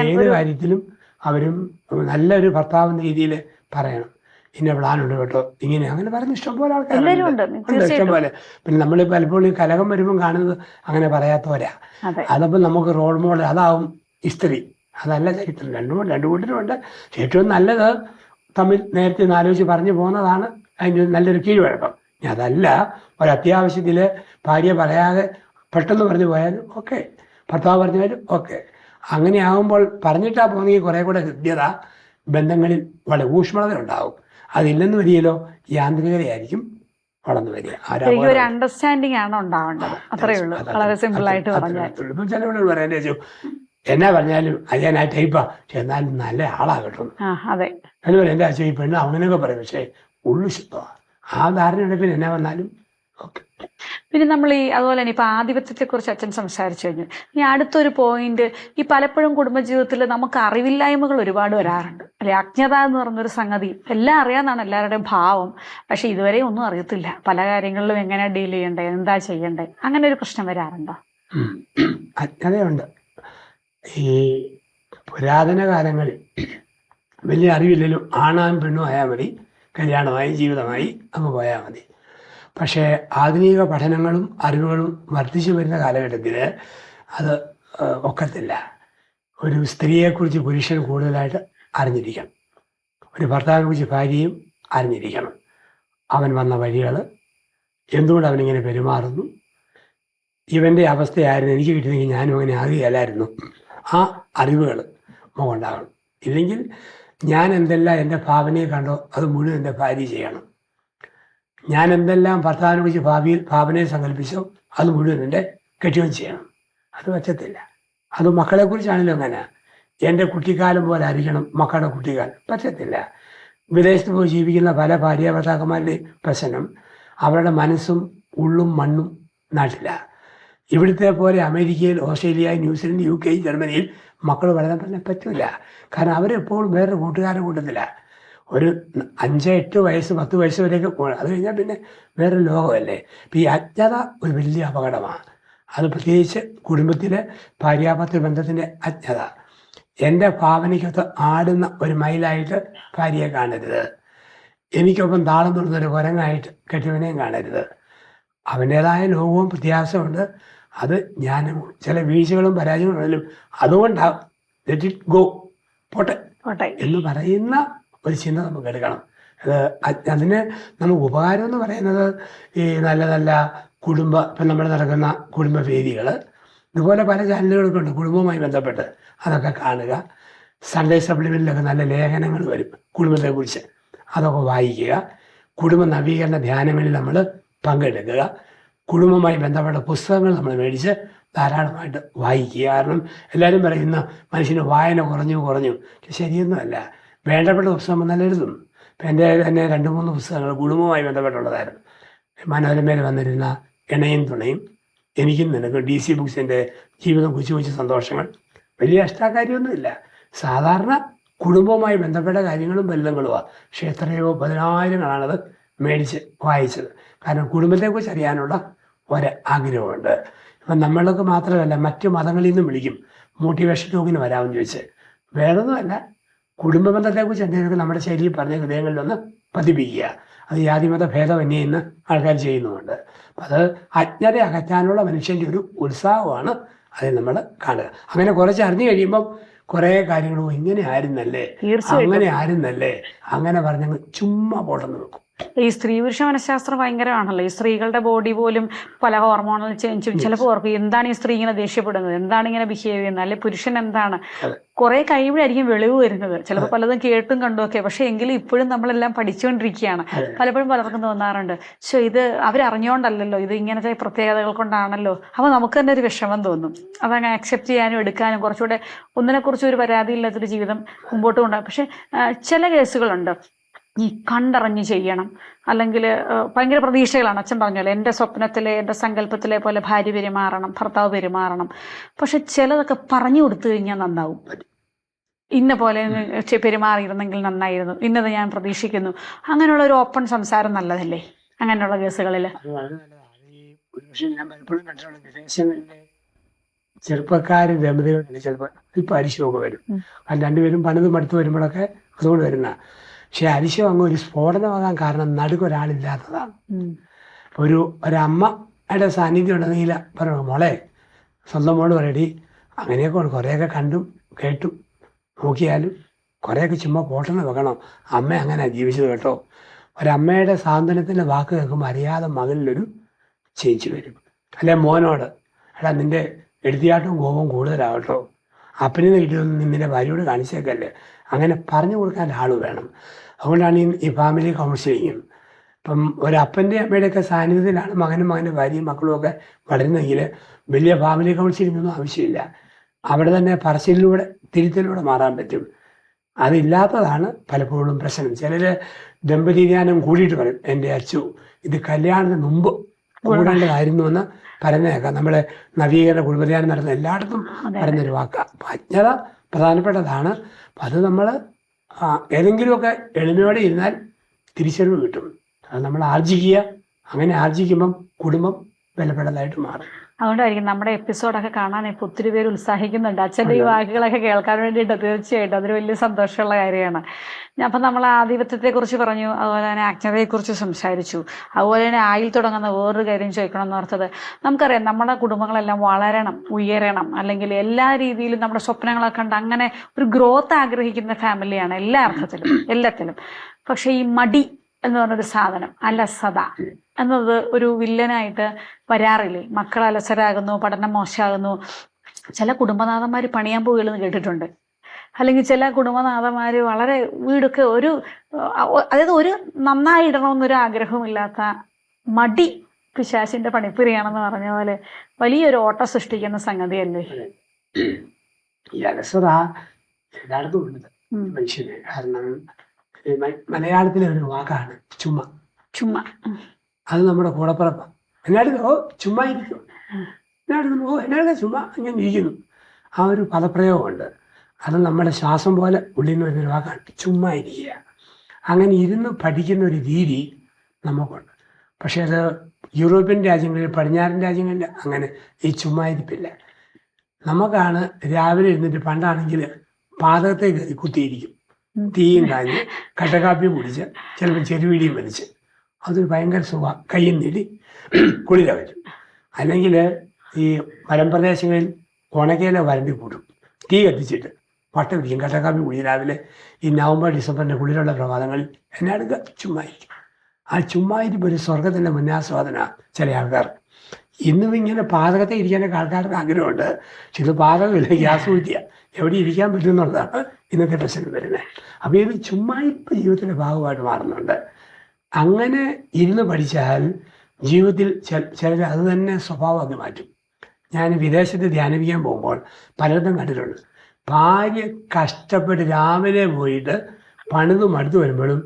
ഏത് കാര്യത്തിലും അവരും നല്ലൊരു ഭർത്താവെന്ന രീതിയിൽ പറയണം. ഇന്ന പ്ലാനുണ്ട് കേട്ടോ, ഇങ്ങനെ അങ്ങനെ പറഞ്ഞ് ഇഷ്ടംപോലെ ആൾക്കാരുണ്ട്, ഇഷ്ടംപോലെ. പിന്നെ നമ്മൾ പലപ്പോഴും ഈ കലഹം വരുമ്പം കാണുന്നത് അങ്ങനെ പറയാത്തവരാ. അതപ്പം നമുക്ക് റോൾ മോഡൽ അതാവും സ്ത്രീ, അതല്ല ചരിത്രം. രണ്ടു കൂട്ടരുമുണ്ട്. ഏറ്റവും നല്ലത് തമ്മിൽ നേരത്തെ ആലോചിച്ച് പറഞ്ഞു പോകുന്നതാണ് അതിൻ്റെ നല്ലൊരു കീഴ്വഴക്കം. അതല്ല ഒരത്യാവശ്യത്തിൽ ഭാര്യ പറയാതെ പെട്ടെന്ന് പറഞ്ഞു പോയാലും ഓക്കെ, ഭർത്താവ് പറഞ്ഞാലും ഓക്കെ. അങ്ങനെ ആകുമ്പോൾ പറഞ്ഞിട്ടാ പോകുന്നെങ്കിൽ കുറേ കൂടെ ഹൃദ്യത ബന്ധങ്ങളിൽ വളരെ ഊഷ്മളത ഉണ്ടാവും. അതില്ലെന്ന് വരികയിലോ യാന്ത്രികതയായിരിക്കും വളർന്നു വരിക. ഒരു അണ്ടർസ്റ്റാൻഡിംഗ് ആണ് ഉണ്ടാവേണ്ടത്. അത്രയേ ഉള്ളൂ, വളരെ സിമ്പിൾ ആയിട്ട് പറഞ്ഞാൽ. ഇപ്പം ചിലവരോട് പറയാൻ ചോദിച്ചു എന്നാ പറഞ്ഞാലും ഞാൻ ആ ടൈപ്പാ, പക്ഷെ എന്നാലും നല്ല ആളാകട്ടോ. അതുപോലെ എൻ്റെ അച്ഛൻ ഈ പെണ്ണ് അങ്ങനെയൊക്കെ പറയും, പക്ഷേ ഉള്ളു ശുദ്ധമാണ്. ആ ധാരണയുടെ പിന്നെ എന്നാ വന്നാലും ഓക്കെ. പിന്നെ നമ്മൾ അതുപോലെ തന്നെ ഇപ്പൊ ആധിപത്യത്തെ കുറിച്ച് അച്ഛൻ സംസാരിച്ചു കഴിഞ്ഞു. ഈ അടുത്തൊരു പോയിന്റ്, ഈ പലപ്പോഴും കുടുംബജീവിതത്തിൽ നമുക്ക് അറിവില്ലായ്മകൾ ഒരുപാട് വരാറുണ്ട് അല്ലെ. അജ്ഞത എന്ന് പറഞ്ഞൊരു സംഗതി എല്ലാം അറിയാന്നാണ് എല്ലാവരുടെയും ഭാവം, പക്ഷെ ഇതുവരെ ഒന്നും അറിയത്തില്ല. പല കാര്യങ്ങളിലും എങ്ങനെ ഡീൽ ചെയ്യണ്ടേ, എന്താ ചെയ്യണ്ടേ, അങ്ങനെ ഒരു പ്രശ്നം വരാറുണ്ടോ? അജ്ഞതയുണ്ട്. ഈ പുരാതന കാലങ്ങളിൽ വലിയ അറിവില്ലല്ലോ, ആണാൻ പെണ്ണും ആയാൽ മതി, കല്യാണമായി ജീവിതമായി അങ്ങ് പോയാൽ മതി. പക്ഷേ ആധുനിക പഠനങ്ങളും അറിവുകളും വർദ്ധിച്ചു വരുന്ന കാലഘട്ടത്തിൽ അത് ഒക്കത്തില്ല. ഒരു സ്ത്രീയെക്കുറിച്ച് പുരുഷൻ കൂടുതലായിട്ട് അറിഞ്ഞിരിക്കണം, ഒരു ഭർത്താവിനെക്കുറിച്ച് ഭാര്യയും അറിഞ്ഞിരിക്കണം. അവൻ വന്ന വഴികൾ, എന്തുകൊണ്ട് അവനിങ്ങനെ പെരുമാറുന്നു, ഇവൻ്റെ അവസ്ഥയായിരുന്നു എനിക്ക് കിട്ടിയെങ്കിൽ ഞാനും അങ്ങനെ ആകുകയല്ലായിരുന്നു, ആ അറിവുകൾ ഉണ്ടാകണം. ഇല്ലെങ്കിൽ ഞാൻ എന്തെല്ലാം എൻ്റെ ഭാവനയെ കണ്ടോ അത് മുഴുവൻ എൻ്റെ ഭാര്യ ചെയ്യണം. ഞാൻ എന്തെല്ലാം ഭർത്താവിനെ കുറിച്ച് ഭാവനയെ സങ്കല്പിച്ചോ അത് മുഴുവൻ എൻ്റെ കെട്ടിയവൻ ചെയ്യണം. അത് പറ്റത്തില്ല. അത് മക്കളെക്കുറിച്ചാണല്ലോ അങ്ങനെ. എൻ്റെ കുട്ടിക്കാലം പോലെ ആയിരിക്കണം മക്കളുടെ കുട്ടിക്കാലം, പറ്റത്തില്ല. വിദേശത്ത് പോയി ജീവിക്കുന്ന പല ഭാര്യ ഭർത്താക്കന്മാരുടെയും പ്രശ്നം അവരുടെ മനസ്സും ഉള്ളും മണ്ണും നാട്ടില്ല. ഇവിടുത്തെ പോലെ അമേരിക്കയിൽ, ഓസ്ട്രേലിയ, ന്യൂസിലൻഡ്, UK, ജർമ്മനിയിൽ മക്കൾ വളരാൻ പറഞ്ഞാൽ പറ്റില്ല. കാരണം അവരെപ്പോഴും വേറൊരു കൂട്ടുകാരുടെ കൂട്ടത്തില്ല. ഒരു 5, 8 വയസ്സ് 10 വയസ്സ് വരെയൊക്കെ പോകണം. അത് കഴിഞ്ഞാൽ പിന്നെ വേറൊരു ലോകമല്ലേ. ഇപ്പം ഈ അജ്ഞത ഒരു വലിയ അപകടമാണ്. അത് പ്രത്യേകിച്ച് കുടുംബത്തിലെ ഭാര്യാഭർത്തൃ ബന്ധത്തിൻ്റെ അജ്ഞത. എൻ്റെ ഭാവനയ്ക്കൊത്ത് ആടുന്ന ഒരു മയിലായിട്ട് ഭാര്യയെ കാണരുത്, എനിക്കൊപ്പം താളം തുറന്നൊരു കുരങ്ങായിട്ട് കെട്ടിയവനെയും കാണരുത്. അവൻ്റേതായ ലോകവും വ്യത്യാസമുണ്ട്. അത് ഞാൻ ചില വീഴ്ചകളും പരാജയങ്ങളും ആണെങ്കിലും അതുകൊണ്ടാവും ലെറ്റ് ഇറ്റ് ഗോ, പോട്ടെ എന്ന് പറയുന്ന ഒരു ചിന്ത നമുക്ക് എടുക്കണം. അതിന് നമുക്ക് ഉപകാരം എന്ന് പറയുന്നത് ഈ നല്ല നല്ല ഇപ്പം നമ്മൾ നടക്കുന്ന കുടുംബ വേദികൾ, ഇതുപോലെ പല ചാനലുകളൊക്കെ ഉണ്ട് കുടുംബവുമായി ബന്ധപ്പെട്ട്, അതൊക്കെ കാണുക. സൺഡേ സപ്ലിമെൻറ്റിലൊക്കെ നല്ല ലേഖനങ്ങൾ വരും കുടുംബത്തെക്കുറിച്ച്, അതൊക്കെ വായിക്കുക. കുടുംബ നവീകരണ ധ്യാനങ്ങളിൽ നമ്മൾ പങ്കെടുക്കുക. കുടുംബവുമായി ബന്ധപ്പെട്ട പുസ്തകങ്ങൾ നമ്മൾ മേടിച്ച് ധാരാളമായിട്ട് വായിക്കുക. കാരണം എല്ലാവരും പറയുന്ന മനുഷ്യന് വായന കുറഞ്ഞു, ശരിയൊന്നുമല്ല. വേണ്ടപ്പെട്ട പുസ്തകം വന്നാൽ എഴുതും. ഇപ്പം എൻ്റെ തന്നെ 2-3 പുസ്തകങ്ങൾ കുടുംബവുമായി ബന്ധപ്പെട്ടുള്ളതായിരുന്നു. മനോരമയിൽ വന്നിരുന്ന ഇണയും തുണയും, എനിക്കും നിനക്കും, DC ബുക്സിൻ്റെ ജീവിതം കൊച്ചു കൊച്ചു സന്തോഷങ്ങൾ, വലിയ അഷ്ടാകാര്യമൊന്നുമില്ല. സാധാരണ കുടുംബവുമായി ബന്ധപ്പെട്ട കാര്യങ്ങളും ബന്ധങ്ങളുമാണ്. പക്ഷേ എത്രയോ 10,000-ങ്ങളാണത് മേടിച്ച് വായിച്ചത്. കാരണം കുടുംബത്തെക്കുറിച്ച് അറിയാനുള്ള ഒരാഗ്രഹമുണ്ട്. ഇപ്പം നമ്മളൊക്കെ മാത്രമല്ല, മറ്റു മതങ്ങളിൽ നിന്നും വിളിക്കും മോട്ടിവേഷൻ ടോക്കിന് വരാമെന്ന് ചോദിച്ച്. വേറൊന്നുമല്ല, കുടുംബ ബന്ധത്തെക്കുറിച്ച് എന്തെങ്കിലും നമ്മുടെ ശൈലിയിൽ പറഞ്ഞ ഹൃദയങ്ങളിലൊന്ന് പതിപ്പിക്കുക. അത് ജാതിമത ഭേദമന്യേ ഇന്ന് ആൾക്കാർ ചെയ്യുന്നുമുണ്ട്. അപ്പം അത് അജ്ഞത അകറ്റാനുള്ള മനുഷ്യൻ്റെ ഒരു ഉത്സാഹമാണ് അതിൽ നമ്മൾ കാണുക. അങ്ങനെ കുറച്ച് അറിഞ്ഞു കഴിയുമ്പം കുറേ കാര്യങ്ങളും ഇങ്ങനെ ആയിരുന്നല്ലേ, അങ്ങനെ ആയിരുന്നല്ലേ, അങ്ങനെ പറഞ്ഞങ്ങ് ചുമ്മാ പോട്ടെന്ന് വെക്കും. ഈ സ്ത്രീ പുരുഷ മനഃശാസ്ത്രം ഭയങ്കരമാണല്ലോ. ഈ സ്ത്രീകളുടെ ബോഡി പോലും പല ഹോർമോണൽ ചേഞ്ചും. ചിലപ്പോൾ ഓർക്കും എന്താണ് ഈ സ്ത്രീ ഇങ്ങനെ ദേഷ്യപ്പെടുന്നത്, എന്താണ് ഇങ്ങനെ ബിഹേവ് ചെയ്യുന്നത്, അല്ലെ പുരുഷൻ എന്താണ്. കുറെ കഴിയുമ്പോഴായിരിക്കും വെളിവ് വരുന്നത്. ചിലപ്പോൾ പലതും കേട്ടും കണ്ടുമൊക്കെ, പക്ഷെ എങ്കിലും ഇപ്പോഴും നമ്മളെല്ലാം പഠിച്ചുകൊണ്ടിരിക്കുകയാണ്. പലപ്പോഴും പലർക്കും തോന്നാറുണ്ട്, പക്ഷെ ഇത് അവരറിഞ്ഞുകൊണ്ടല്ലോ, ഇത് ഇങ്ങനത്തെ പ്രത്യേകതകൾ കൊണ്ടാണല്ലോ. അപ്പോൾ നമുക്ക് തന്നെ ഒരു വിഷമം തോന്നും. അതങ്ങനെ അക്സെപ്റ്റ് ചെയ്യാനും എടുക്കാനും കുറച്ചുകൂടെ ഒന്നിനെക്കുറിച്ച് ഒരു പരാതിയില്ലാത്തൊരു ജീവിതം മുമ്പോട്ട് കൊണ്ടുപോകും. പക്ഷെ ചില കേസുകളുണ്ട്, ഈ കണ്ടറിഞ്ഞ് ചെയ്യണം, അല്ലെങ്കിൽ ഭയങ്കര പ്രതീക്ഷകളാണ്. അച്ഛൻ പറഞ്ഞല്ലോ, എൻ്റെ സ്വപ്നത്തിലെ എൻ്റെ സങ്കല്പത്തിലെ പോലെ ഭാര്യ പെരുമാറണം, ഭർത്താവ് പെരുമാറണം. പക്ഷെ ചിലതൊക്കെ പറഞ്ഞു കൊടുത്തു കഴിഞ്ഞാൽ നന്നാവും. ഇന്ന പോലെ പെരുമാറിയിരുന്നെങ്കിൽ നന്നായിരുന്നു, ഇന്നത് ഞാൻ പ്രതീക്ഷിക്കുന്നു. അങ്ങനെയുള്ള ഒരു ഓപ്പൺ സംസാരം നല്ലതല്ലേ അങ്ങനെയുള്ള കേസുകളിൽ? ചെറുപ്പക്കാർ ദമ്പതികൾ ചിലപ്പോൾ ഇപ്പം അരിശമൊക്കെ വരും. അത് രണ്ടുപേരും പണിത് മടുത്ത് വരുമ്പോഴൊക്കെ അതുകൊണ്ട് വരുന്ന. പക്ഷെ അരിശം അങ്ങ് ഒരു സ്ഫോടനമാകാൻ കാരണം നടുക്കൊരാളില്ലാത്തതാണ്. ഒരമ്മയുടെ സാന്നിധ്യം ഉണ്ടെങ്കിൽ പറഞ്ഞു, മോളെ സ്വന്തം മോള് പറയടി, അങ്ങനെയൊക്കെ കുറേയൊക്കെ കണ്ടും കേട്ടും നോക്കിയാലും കുറേയൊക്കെ ചുമ്മാ പോട്ടെന്ന് വെക്കണം, അമ്മ അങ്ങനെ ജീവിച്ചത് കേട്ടോ. ഒരമ്മയുടെ സാന്ത്വനത്തിൻ്റെ വാക്ക് കേൾക്കുമ്പോൾ അറിയാതെ മകളിലൊരു ചേഞ്ച് വരും. അല്ലെ മോനോട്, എടാ നിൻ്റെ എഴുതിയാട്ടും കോപവും കൂടുതലാകട്ടോ, അപ്പനെന്ന് കിട്ടിയൊന്നും നിന്റെ ഭാര്യയോട് കാണിച്ചേക്കല്ലേ, അങ്ങനെ പറഞ്ഞു കൊടുക്കാൻ ആൾ വേണം. അതുകൊണ്ടാണ് ഈ ഫാമിലി കൗൺസിലിങ്ങും. ഇപ്പം ഒരപ്പൻ്റെ അമ്മയുടെയൊക്കെ സാന്നിധ്യത്തിലാണ് മകനും മകൻ്റെ ഭാര്യയും മക്കളും ഒക്കെ വളരുന്നെങ്കിൽ വലിയ ഫാമിലി കൗൺസിലിങ്ങൊന്നും ആവശ്യമില്ല. അവിടെ തന്നെ പറച്ചിലൂടെ തിരുത്തലൂടെ മാറാൻ പറ്റും. അതില്ലാത്തതാണ് പലപ്പോഴും പ്രശ്നം. ചിലർ ദമ്പതി ധ്യാനം കൂടിയിട്ട് പറയും, എൻ്റെ അച്ചു ഇത് കല്യാണത്തിന് മുമ്പ് കൂടേണ്ടതായിരുന്നു എന്ന് പറയുന്നേക്കാം. നമ്മൾ നവീകരണ കുടുംബധ്യാനം നടന്ന എല്ലായിടത്തും പറയുന്നൊരു വാക്കാണ്. അപ്പം അജ്ഞത പ്രധാനപ്പെട്ടതാണ്. അപ്പം അത് നമ്മൾ ഏതെങ്കിലുമൊക്കെ എളിമയോടെ ഇരുന്നാൽ തിരിച്ചറിവ് കിട്ടും. അത് നമ്മൾ ആർജിക്കുക. അങ്ങനെ ആർജിക്കുമ്പം കുടുംബം വിലപ്പെട്ടതായിട്ട് മാറും. അതുകൊണ്ടായിരിക്കും നമ്മുടെ എപ്പിസോഡൊക്കെ കാണാൻ ഇപ്പോൾ ഒത്തിരി പേര് ഉത്സാഹിക്കുന്നുണ്ട്. അച്ഛൻ്റെ ഈ വാക്കുകളൊക്കെ കേൾക്കാൻ വേണ്ടിയിട്ട്. തീർച്ചയായിട്ടും അതൊരു വലിയ സന്തോഷമുള്ള കാര്യമാണ്. അപ്പം നമ്മൾ ആധിപത്യത്തെക്കുറിച്ച് പറഞ്ഞു, അതുപോലെ തന്നെ അജ്ഞതയെക്കുറിച്ച് സംസാരിച്ചു, അതുപോലെ തന്നെ ആയിൽ തുടങ്ങുന്ന വേറൊരു കാര്യം ചോദിക്കണം എന്ന് ഓർത്തത്, നമുക്കറിയാം നമ്മുടെ കുടുംബങ്ങളെല്ലാം വളരണം, ഉയരണം, അല്ലെങ്കിൽ എല്ലാ രീതിയിലും നമ്മുടെ സ്വപ്നങ്ങളൊക്കെ കണ്ട് അങ്ങനെ ഒരു ഗ്രോത്ത് ആഗ്രഹിക്കുന്ന ഫാമിലിയാണ് എല്ലാ അർത്ഥത്തിലും, എല്ലാത്തിലും. പക്ഷേ ഈ മടി എന്ന് പറഞ്ഞൊരു സാധനം, അലസത എന്നത് ഒരു വില്ലനായിട്ട് വരാറില്ലേ? മക്കൾ അലസരാകുന്നു, പഠനം മോശമാകുന്നു. ചില കുടുംബനാഥന്മാർ പണിയാൻ പോകുകയെന്ന് കേട്ടിട്ടുണ്ട്. അല്ലെങ്കിൽ ചില കുടുംബനാഥന്മാർ വളരെ വീടൊക്കെ അതായത് ഒരു നന്നായി ഇടണമെന്നൊരു ആഗ്രഹമില്ലാത്ത മടി പിശാചിന്റെ പണിപ്പുരിയാണെന്ന് പറഞ്ഞ പോലെ വലിയൊരു ഓട്ടം സൃഷ്ടിക്കുന്ന സംഗതിയല്ലേ ഈ അലസത? എല്ലായിടത്തും ഉള്ളത് മനുഷ്യന്. കാരണം മലയാളത്തിലെ ഒരു വാക്കാണ് ചുമ. ചുമ അത് നമ്മുടെ കൂടപ്പിറപ്പാണ്. എല്ലായിടത്തും ചുമ്മാ ഇരിക്കും, എല്ലായിടത്തും എല്ലായിടത്തും ചുമ്മാ ഇങ്ങനെ ഇരിക്കുന്നു. ആ ഒരു പദപ്രയോഗമുണ്ട്. അത് നമ്മുടെ ശ്വാസം പോലെ ഉള്ളിൽ നിന്ന് വരുന്നൊരു വാക്കാണ് ചുമ്മാ ഇരിക്കുക. അങ്ങനെ ഇരുന്ന് പഠിക്കുന്ന ഒരു രീതി നമുക്കുണ്ട്. പക്ഷേ അത് യൂറോപ്യൻ രാജ്യങ്ങളിൽ, പടിഞ്ഞാറൻ രാജ്യങ്ങളിൽ അങ്ങനെ ഈ ചുമ്മാ ഇരിപ്പില്ല. നമുക്കാണ് രാവിലെ ഇരുന്നിട്ട് പണ്ടാണെങ്കിൽ പാതകത്തെ കയറി കുത്തിയിരിക്കും, തീയും കാഞ്ഞ് കട്ടക്കാപ്പിയും കുടിച്ച് ചിലപ്പോൾ ചെറുവീടിയും വലിച്ച്. അതൊരു ഭയങ്കര സുഖം, കയ്യും നീടി കുളിര വരും. അല്ലെങ്കിൽ ഈ മലമ്പ്രദേശങ്ങളിൽ ഉണക്കയില വരണ്ടി കൂട്ടും, തീ കത്തിച്ചിട്ട് വട്ടം പിടിക്കും, കട്ടക്കാപ്പി കുടി. രാവിലെ ഈ നവംബർ ഡിസംബറിൻ്റെ കുളിരുള്ള പ്രഭാതങ്ങളിൽ എന്നെ അടുക്ക ചുമ്മായിരിക്കും. ആ ചുമ്മായിരിക്കും ഒരു സ്വർഗത്തിൻ്റെ മുന്നാസ്വാദന ചില ആൾക്കാർ. ഇന്നും ഇങ്ങനെ പാതകത്തെ ഇരിക്കാനൊക്കെ ആൾക്കാർക്ക് ആഗ്രഹമുണ്ട്. പക്ഷെ ഇത് പാതകമില്ല, ഗ്യാസ് കുറ്റിയ, എവിടെ ഇരിക്കാൻ പറ്റും എന്നുള്ളതാണ് ഇന്നത്തെ പ്രശ്നം വരുന്നത്. അപ്പോൾ ഇത് ചുമ്മായിരിപ്പ് ജീവിതത്തിൻ്റെ ഭാഗമായിട്ട് മാറുന്നുണ്ട്. അങ്ങനെ ഇരുന്ന് പഠിച്ചാൽ ജീവിതത്തിൽ ചിലർ അത് തന്നെ സ്വഭാവമാക്കി മാറ്റും. ഞാൻ വിദേശത്ത് ധ്യാനിപ്പിക്കാൻ പോകുമ്പോൾ പലയിടത്തും കണ്ടിട്ടുണ്ട്. ഭാര്യ കഷ്ടപ്പെട്ട് രാവിലെ പോയിട്ട് പണിത് മടുത്ത് വരുമ്പോഴും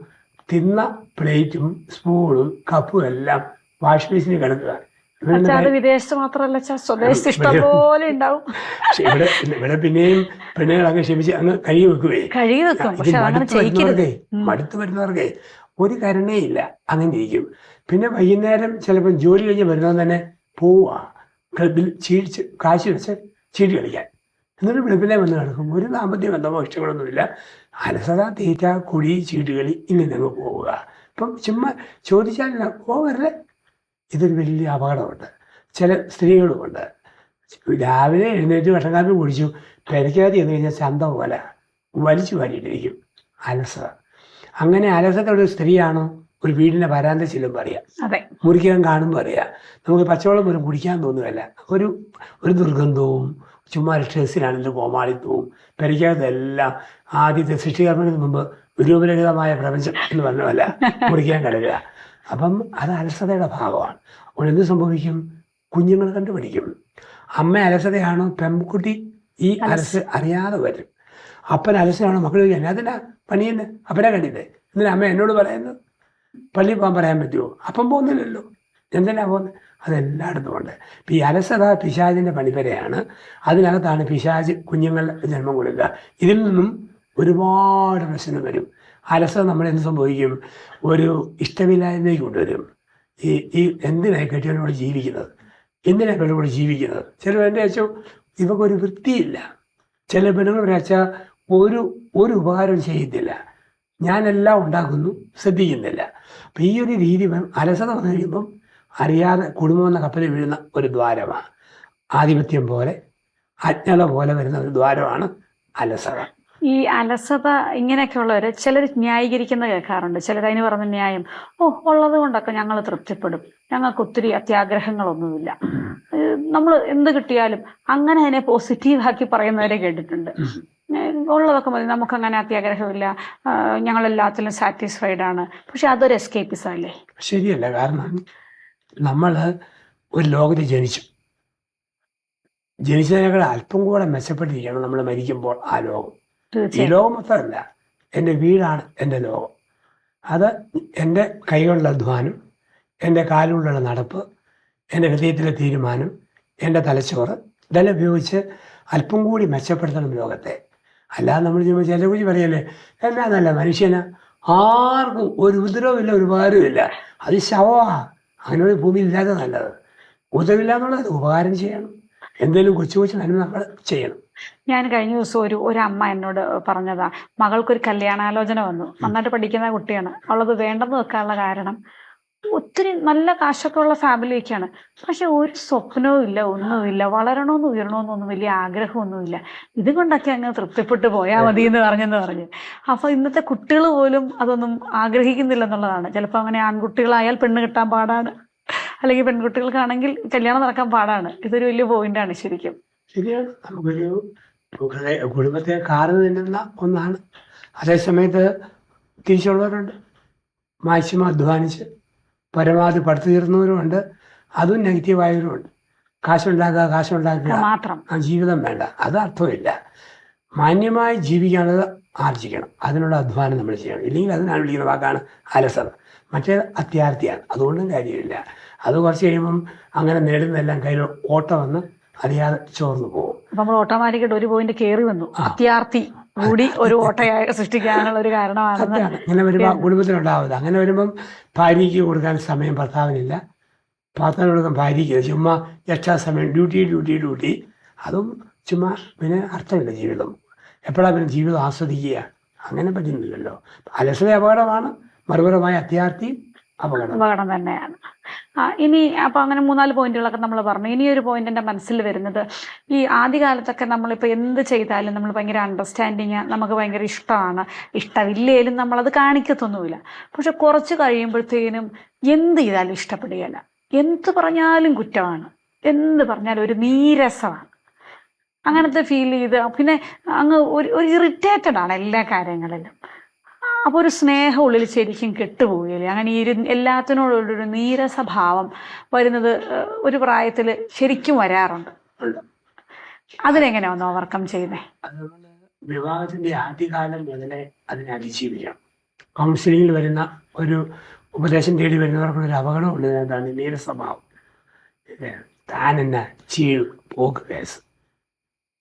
തിന്ന പ്ലേറ്റും സ്പൂണും കപ്പും എല്ലാം വാഷ് ബേസിന് കിടക്കുക. വിദേശത്ത് മാത്രമല്ല, സ്വദേശത്ത് ഇഷ്ടം പോലെ ഉണ്ടാവും. പക്ഷെ ഇവിടെ പിന്നെയും പെണ്ണുങ്ങൾ അങ്ങ് ക്ഷമിച്ച് അങ്ങ് കഴുകി വെക്കുവേ. മടുത്ത് വരുന്നവർക്കേ ഒരു കരുണയില്ല, അങ്ങനെ ഇരിക്കും. പിന്നെ വൈകുന്നേരം ചിലപ്പോൾ ജോലി കഴിഞ്ഞ് വരുന്നത് തന്നെ പോവുക ക്ലബിൽ കാശ് വെച്ച് ചീട്ട് കളിക്കാൻ. എന്നിട്ട് വെളുപ്പിലെ വന്ന് കിടക്കും. ഒരു ദാമ്പത്യ ബന്ധമോ ഇഷ്ടങ്ങളൊന്നുമില്ല. അലസത, തീറ്റ, കുടി, ചീട്ടുകളി, ഇങ്ങനെ അങ്ങ് പോവുക. ഇപ്പം ചുമ്മാ ചോദിച്ചാൽ പോകരുത്. ഇതൊരു വലിയ അപകടമുണ്ട്. ചില സ്ത്രീകളുമുണ്ട്. രാവിലെ എഴുന്നേറ്റ് കട്ടക്കാപ്പി കുടിച്ചു പെരയ്ക്കകത്ത് ചെന്ന് കഴിഞ്ഞാൽ ചന്ത പോലെ വലിച്ചു വാരിയിട്ടിരിക്കും. അലസത. അങ്ങനെ അലസതയുടെ ഒരു സ്ത്രീയാണോ ഒരു വീടിൻ്റെ വരാന്ത ചെല്ലുമ്പോൾ അറിയാം, മുറിക്കാൻ കാണുമ്പോൾ അറിയാം. നമുക്ക് പച്ചവെള്ളം പോലും കുടിക്കാൻ തോന്നുകയല്ല. ഒരു ദുർഗന്ധവും ചുമ്മാ സ്ട്രെസ്സിനാണെങ്കിലും കോമാളിത്വവും. പെരയ്ക്കകത്തെല്ലാം ആദ്യത്തെ സൃഷ്ടികർമ്മത്തിന് മുമ്പ് രൂപരഹിതമായ പ്രപഞ്ചം എന്ന് പറഞ്ഞതല്ല മുറിക്കാൻ കഴിയുക. അപ്പം അത് അലസതയുടെ ഭാഗമാണ്. അപ്പോൾ എന്ത് സംഭവിക്കും? കുഞ്ഞുങ്ങൾ കണ്ടുപിടിക്കും. അമ്മ അലസതയാണോ, പെൺകുട്ടി ഈ അറിയാതെ വരും. അപ്പൻ അലസതയാണോ, മക്കൾ ചോദിക്കാൻ അതിനാ പണിയെന്ന് അപ്പനെ കണ്ടില്ലേ, എന്തിനാ അമ്മ എന്നോട് പറയുന്നത്? പള്ളിയിൽ പോകാൻ പറയാൻ പറ്റുമോ? അപ്പം പോകുന്നില്ലല്ലോ, എന്തിനാ പോകുന്നത്? അതെല്ലായിടത്തും ഉണ്ട്. ഇപ്പം ഈ അലസത പിശാചിൻ്റെ പണിപ്പരയാണ്. അതിനകത്താണ് പിശാച് കുഞ്ഞുങ്ങൾ ജന്മം കൊടുക്കുക. ഇതിൽ നിന്നും ഒരുപാട് പ്രശ്നം വരും. അലസത നമ്മളെന്ത് സംഭവിക്കും? ഒരു ഇഷ്ടമില്ലായ്മയ്ക്ക് കൊണ്ടുവരും. ഈ എന്തിനായി കെട്ടിയവനോട് ജീവിക്കുന്നത്, എന്തിനാ പെണ്ണുകൂടെ ജീവിക്കുന്നത്? ചില എൻ്റെ അച്ഛൻ ഇവക്കൊരു വൃത്തിയില്ല. ചില പെണ്ണുങ്ങൾ ഒരച്ഛ ഒരു ഉപകാരം ചെയ്യുന്നില്ല, ഞാനെല്ലാം ഉണ്ടാക്കുന്നു, ശ്രദ്ധിക്കുന്നില്ല. അപ്പം ഈ ഒരു രീതി അലസത വന്നു കഴിയുമ്പം അറിയാതെ കുടുംബം എന്ന കപ്പലിൽ വീഴുന്ന ഒരു ദ്വാരമാണ്. ആധിപത്യം പോലെ, അജ്ഞത പോലെ വരുന്ന ഒരു ദ്വാരമാണ് അലസത. ഈ അലസത ഇങ്ങനെയൊക്കെയുള്ളവർ ചിലർ ന്യായീകരിക്കുന്ന കേൾക്കാറുണ്ട്. ചിലർ അതിന് പറഞ്ഞ ന്യായം, ഉള്ളത് കൊണ്ടൊക്കെ ഞങ്ങൾ തൃപ്തിപ്പെടും, ഞങ്ങൾക്ക് ഒത്തിരി അത്യാഗ്രഹങ്ങളൊന്നുമില്ല, നമ്മൾ എന്ത് കിട്ടിയാലും, അങ്ങനെ അതിനെ പോസിറ്റീവാക്കി പറയുന്നവരെ കേട്ടിട്ടുണ്ട്. ഉള്ളതൊക്കെ മതി, നമുക്കങ്ങനെ അത്യാഗ്രഹമില്ല, ഞങ്ങളെല്ലാത്തിലും സാറ്റിസ്ഫൈഡ് ആണ്. പക്ഷെ അതൊരു എസ്കേപ്പിസം അല്ലേ? ശരിയല്ല. കാരണം നമ്മൾ ഒരു ലോകത്ത് ജനിച്ചതിനേക്കാൾ അല്പം കൂടെ മെച്ചപ്പെട്ടിരിക്കണം നമ്മൾ മരിക്കുമ്പോൾ. ആ ലോകം ഈ ലോകം മൊത്തമല്ല, എൻ്റെ വീടാണ് എൻ്റെ ലോകം. അത് എൻ്റെ കൈകളുടെ അധ്വാനം, എൻ്റെ കാലുകളുടെ നടപ്പ്, എൻ്റെ ഹൃദയത്തിലെ തീരുമാനം, എൻ്റെ തലച്ചോറ് ഇതെല്ലാം ഉപയോഗിച്ച് അല്പം കൂടി മെച്ചപ്പെടുത്തണം ലോകത്തെ. അല്ലാതെ നമ്മൾ ചെയ്യുമ്പോൾ ചില കുറിച്ച് പറയല്ലേ, എന്നാ നല്ല മനുഷ്യന് ആർക്കും ഒരു ഉപദ്രവമില്ല, ഒരു ഉപകാരമില്ല, അത് ശവമാണ്. അങ്ങനെ ഒരു ഭൂമിയിൽ ഇല്ലാതെ നല്ലത്. ഉപദ്രവമില്ല എന്നുള്ളത് ഉപകാരം ചെയ്യണം, എന്തെങ്കിലും കൊച്ചു കൊച്ചു നന്മ നമ്മൾ ചെയ്യണം. ഞാൻ കഴിഞ്ഞ ദിവസം ഒരു അമ്മ എന്നോട് പറഞ്ഞതാ, മകൾക്കൊരു കല്യാണാലോചന വന്നു. നന്നായിട്ട് പഠിക്കുന്ന കുട്ടിയാണ്. അവളത് വേണ്ടെന്ന് വെക്കാനുള്ള കാരണം ഒത്തിരി നല്ല കാശൊക്കെ ഉള്ള ഫാമിലിയൊക്കെയാണ്. പക്ഷെ ഒരു സ്വപ്നവും ഇല്ല, ഒന്നുമില്ല, വളരണമെന്ന് ഉയരണമെന്നൊന്നും വലിയ ആഗ്രഹമൊന്നുമില്ല. ഇതുകൊണ്ടൊക്കെ അങ്ങ് തൃപ്തിപ്പെട്ട് പോയാൽ മതി എന്ന് പറഞ്ഞ് അപ്പൊ ഇന്നത്തെ കുട്ടികൾ പോലും അതൊന്നും ആഗ്രഹിക്കുന്നില്ല എന്നുള്ളതാണ്. ചിലപ്പോൾ അങ്ങനെ ആൺകുട്ടികളായാൽ പെണ്ണ് കിട്ടാൻ പാടാണ്, അല്ലെങ്കിൽ പെൺകുട്ടികൾക്കാണെങ്കിൽ കല്യാണം നടക്കാൻ പാടാണ്. ഇതൊരു വലിയ പോയിന്റാണ് ശരിക്കും. ശരിയാണ്. നമുക്കൊരു കുടുംബത്തെ കാർന്നു തിന്നുന്ന ഒന്നാണ്. അതേസമയത്ത് തിരിച്ചുള്ളവരുണ്ട്, മാക്സിമം അധ്വാനിച്ച് പരമാവധി പഠിത്തു തീർന്നവരുമുണ്ട്, അതും നെഗറ്റീവായവരുമുണ്ട്. കാശുണ്ടാക്കുക മാത്രം ആ ജീവിതം വേണ്ട, അത് അർത്ഥമില്ല. മാന്യമായി ജീവിക്കാനുള്ളത് ആർജിക്കണം, അതിനുള്ള അധ്വാനം നമ്മൾ ചെയ്യണം. ഇല്ലെങ്കിൽ അതിനാണ് വിളിക്കുന്ന വാക്കാണ് അലസത. മറ്റേത് അത്യാർത്ഥിയാണ്, അതുകൊണ്ടും കാര്യമില്ല. അത് കുറച്ച് കഴിയുമ്പം അങ്ങനെ നേടുന്നതെല്ലാം കയ്യിൽ ഓട്ടം വന്ന് അറിയാതെ ചോർന്നു പോകും. നമ്മൾ ഓട്ടോമാറ്റിക്കായിട്ട് ഒരു പോയിന്റ് കയറി വന്നു, അത്യാർത്ഥി കൂടി ഒരു ഓട്ടയായി സൃഷ്ടിക്കാനുള്ള ഒരു കാരണമാണെന്ന്. അങ്ങനെ വരുമ്പോൾ കുടുംബത്തിലുണ്ടാവുന്നത്. അങ്ങനെ വരുമ്പം ഭാര്യയ്ക്ക് കൊടുക്കാൻ സമയം ഭർത്താവിനില്ല, ഭർത്താവിന് കൊടുക്കാൻ ഭാര്യയ്ക്ക് ചുമ്മാ എക്സ്ട്രാ സമയം ഡ്യൂട്ടി, അതും ചുമ്മാ പിന്നെ അർത്ഥമില്ല ജീവിതം. എപ്പോഴാണ് പിന്നെ ജീവിതം ആസ്വദിക്കുക? അങ്ങനെ പറ്റുന്നില്ലല്ലോ. അലസത അപകടമാണ്, മറുപരമായ അത്യാർത്ഥിയും അപകടം തന്നെയാണ്. ഇനി അപ്പോൾ അങ്ങനെ 3-4 പോയിന്റുകളൊക്കെ നമ്മൾ പറഞ്ഞു. ഇനി ഒരു പോയിന്റ് എൻ്റെ മനസ്സിൽ വരുന്നത്, ഈ ആദ്യകാലത്തൊക്കെ നമ്മളിപ്പോൾ എന്ത് ചെയ്താലും നമ്മൾ ഭയങ്കര അണ്ടർസ്റ്റാൻഡിങ്, നമുക്ക് ഭയങ്കര ഇഷ്ടമാണ്, ഇഷ്ടമില്ലേലും നമ്മളത് കാണിക്കത്തൊന്നുമില്ല. പക്ഷെ കുറച്ച് കഴിയുമ്പോഴത്തേനും എന്ത് ചെയ്താലും ഇഷ്ടപ്പെടുകയില്ല, എന്ത് പറഞ്ഞാലും കുറ്റമാണ്, എന്ത് പറഞ്ഞാലും ഒരു നീരസമാണ്, അങ്ങനത്തെ ഫീൽ ചെയ്ത് പിന്നെ അങ്ങ് ഒരു ഇറിറ്റേറ്റഡ് ആണ് എല്ലാ കാര്യങ്ങളിലും. അപ്പോൾ ഒരു സ്നേഹം ഉള്ളിൽ ശരിക്കും കെട്ടുപോവുകയില്ലേ? അങ്ങനെ എല്ലാത്തിനോടുള്ളൊരു നീരസഭാവം വരുന്നത് ഒരു പ്രായത്തിൽ ശരിക്കും വരാറുണ്ട്. അതിനെങ്ങനെയാ ഒന്ന് ഓവർകം ചെയ്യുന്നത്? അതുകൊണ്ട് വിവാഹത്തിന്റെ ആദ്യകാലം മുതലേ അതിനെ അതിജീവിക്കണം. കൗൺസിലിങ്ങിൽ വരുന്ന ഒരു ഉപദേശം തേടി വരുന്നവർക്കൊരു അപകടമുണ്ട്. എന്താണ്? നീരസഭാവം. താനെന്നെ ചീഴ് പോക്ക് കേസ്,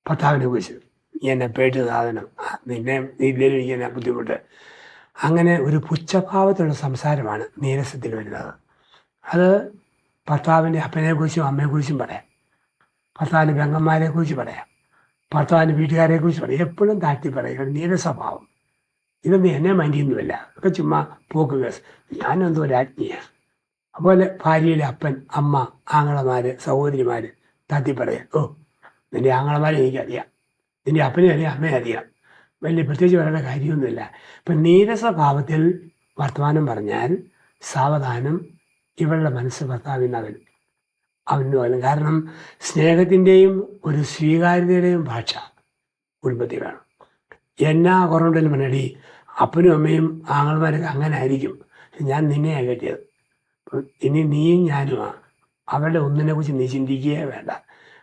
ഭർത്താവിനെ കുറിച്ച് എന്നെ പേട്ട് സാധനം, നിന്നെ ഇല്ലേലും എനിക്ക് എന്നെ ബുദ്ധിമുട്ട്, അങ്ങനെ ഒരു പുച്ഛഭാവത്തിലുള്ള സംസാരമാണ് നീരസത്തിൽ വരുന്നത്. അത് ഭർത്താവിൻ്റെ അപ്പനെക്കുറിച്ചും അമ്മയെക്കുറിച്ചും പറയാം, ഭർത്താവിൻ്റെ പെങ്ങന്മാരെക്കുറിച്ച് പറയാം, ഭർത്താവിൻ്റെ വീട്ടുകാരെക്കുറിച്ച് പറയാം. എപ്പോഴും താഴ്ത്തി പറയുക, നീരസഭാവം. ഇതൊന്നും എന്നെ മൈൻഡൊന്നുമില്ല, ഒക്കെ ചുമ്മാ പോക്ക് കേസ്, ഞാനെന്തോ രാജ്ഞിയാണ്. അതുപോലെ ഭാര്യയിലെ അപ്പൻ, അമ്മ, ആങ്ങളമാർ, സഹോദരിമാർ താഴ്ത്തി പറയാം. ഓ, നിൻ്റെ ആങ്ങളമാരെ എനിക്കറിയാം, നിൻ്റെ അപ്പനെ അറിയാം, അമ്മയെ അറിയാം, വലിയ പ്രത്യേകിച്ച് പറയേണ്ട കാര്യമൊന്നുമില്ല. ഇപ്പം നീരസഭാവത്തിൽ വർത്തമാനം പറഞ്ഞാൽ സാവധാനം ഇവളുടെ മനസ്സ് ഭർത്താവിന് അവനും അകലും. കാരണം സ്നേഹത്തിൻ്റെയും ഒരു സ്വീകാര്യതയുടെയും ഭാഷ കുടുംബത്തിൽ വേണം. എന്നാ കുറവുണ്ടെങ്കിലും പറഞ്ഞടി, അപ്പനും അമ്മയും ആങ്ങളമാരൊക്കെ അങ്ങനെ ആയിരിക്കും, ഞാൻ നിന്നെയാണ് കെട്ടിയത്, ഇനി നീയും ഞാനുമാണ്, അവരുടെ ഒന്നിനെക്കുറിച്ച് നീ ചിന്തിക്കുകയേ വേണ്ട.